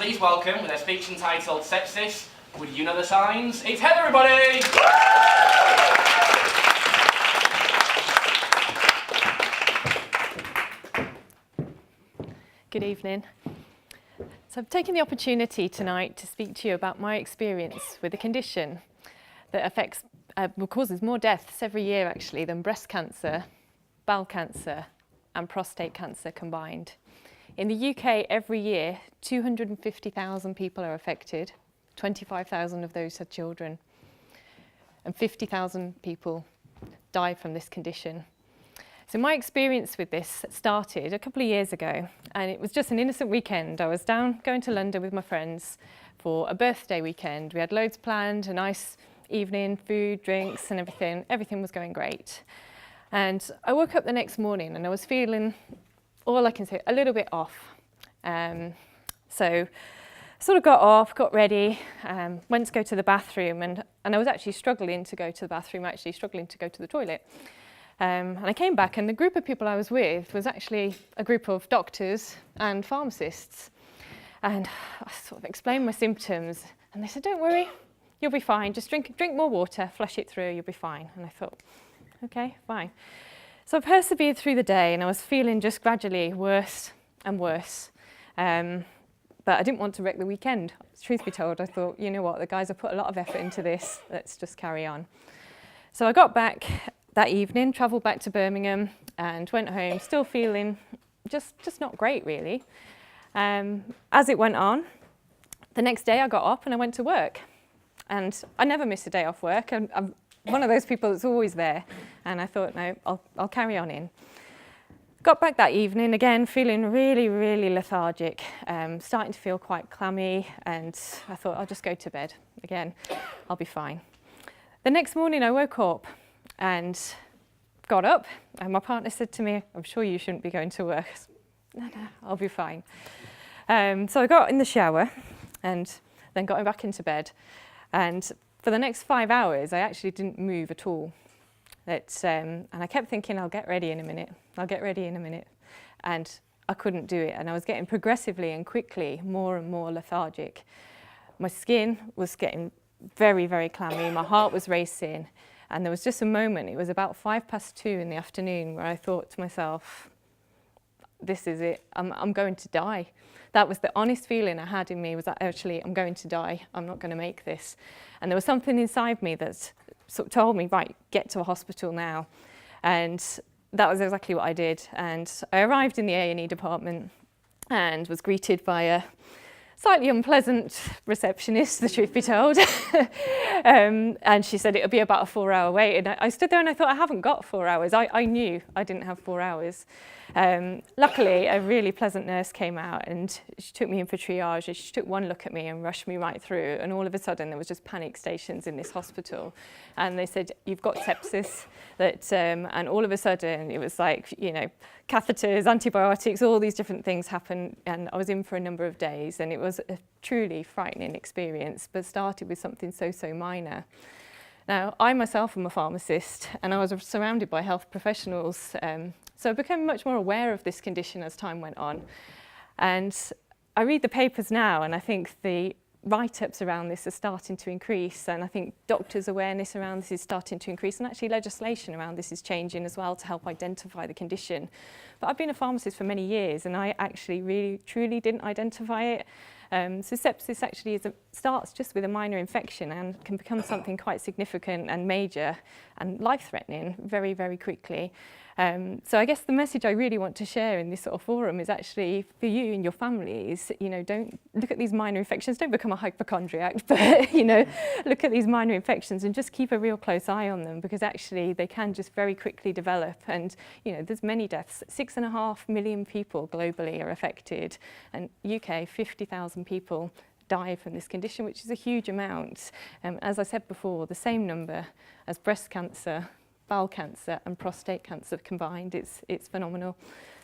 please welcome, with their speech entitled Sepsis, Would You Know the Signs? It's Heather, everybody! Good evening. So I've taken the opportunity tonight to speak to you about my experience with a condition that affects, causes more deaths every year actually than breast cancer, bowel cancer and prostate cancer combined. In the UK every year 250,000 people are affected, 25,000 of those are children, and 50,000 people die from this condition. So my experience with this started a couple of years ago, and it was just an innocent weekend. I was down going to London with my friends for a birthday weekend. We had loads planned, a nice evening, food, drinks and everything. Everything was going great. And I woke up the next morning and I was feeling, all I can say, a little bit off. So sort of got off, got ready, went to go to the bathroom, and I was actually struggling to go to the bathroom, struggling to go to the toilet. And I came back, and the group of people I was with was actually a group of doctors and pharmacists. And I sort of explained my symptoms, and they said, "Don't worry, you'll be fine. Just drink more water, flush it through, you'll be fine." And I thought, okay, fine. So I persevered through the day, and I was feeling just gradually worse and worse. But I didn't want to wreck the weekend. Truth be told, I thought, you know what, the guys have put a lot of effort into this, let's just carry on. So I got back that evening, travelled back to Birmingham and went home, still feeling just not great really. As it went on, the next day I got up and I went to work. And I never miss a day off work. I'm one of those people that's always there. And I thought, no, I'll carry on in. Got back that evening, again, feeling really, really lethargic, starting to feel quite clammy, and I thought, I'll just go to bed. Again, I'll be fine. The next morning I woke up and got up, and my partner said to me, "I'm sure you shouldn't be going to work." I said, No, I'll be fine. So I got in the shower and then got back into bed, and for the next 5 hours I actually didn't move at all. And I kept thinking, I'll get ready in a minute, and I couldn't do it, and I was getting progressively and quickly more and more lethargic. My skin was getting very, very clammy, my heart was racing, and there was just a moment, it was about 2:05 in the afternoon, where I thought to myself, this is it, I'm going to die. That was the honest feeling I had in me, was that actually I'm going to die, I'm not going to make this. And there was something inside me that sort of told me, right, get to a hospital now. And that was exactly what I did. And I arrived in the A&E department and was greeted by a slightly unpleasant receptionist, the truth be told. And she said it'll be about a 4-hour wait. And I stood there and I thought, I haven't got 4 hours. I knew I didn't have 4 hours. Luckily, a really pleasant nurse came out and she took me in for triage. And she took one look at me and rushed me right through. And all of a sudden, there was just panic stations in this hospital. And they said, "You've got sepsis." And all of a sudden, it was like, you know, catheters, antibiotics, all these different things happened. And I was in for a number of days. And it was a truly frightening experience, but started with something so minor. Now, I myself am a pharmacist, and I was surrounded by health professionals. So I became much more aware of this condition as time went on. And I read the papers now, and I think the write-ups around this are starting to increase, and I think doctors' awareness around this is starting to increase, and actually legislation around this is changing as well to help identify the condition. But I've been a pharmacist for many years, and I actually really, truly didn't identify it. So sepsis actually starts just with a minor infection and can become something quite significant and major and life-threatening very, very quickly. So I guess the message I really want to share in this sort of forum is actually for you and your families, you know, don't look at these minor infections, don't become a hypochondriac, but, you know, look at these minor infections and just keep a real close eye on them, because actually they can just very quickly develop. And, you know, there's many deaths. 6.5 million people globally are affected, and UK, 50,000 people die from this condition, which is a huge amount. As I said before, the same number as breast cancer, bowel cancer and prostate cancer combined. It's phenomenal.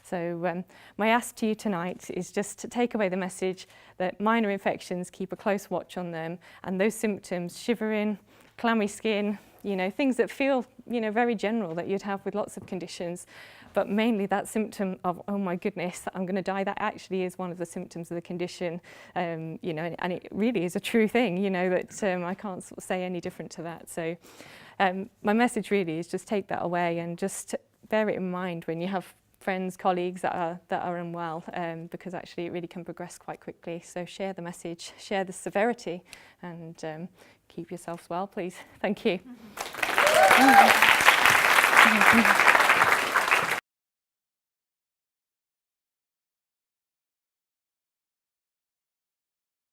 So my ask to you tonight is just to take away the message that minor infections, keep a close watch on them, and those symptoms, shivering, clammy skin, you know, things that feel, you know, very general that you'd have with lots of conditions, But mainly that symptom of, oh my goodness, I'm going to die, that actually is one of the symptoms of the condition, you know, and it really is a true thing, you know, that I can't sort of say any different to that. So my message really is just take that away and just bear it in mind when you have friends, colleagues that are unwell, because actually it really can progress quite quickly. So share the message, share the severity, and keep yourselves well, please. Thank you.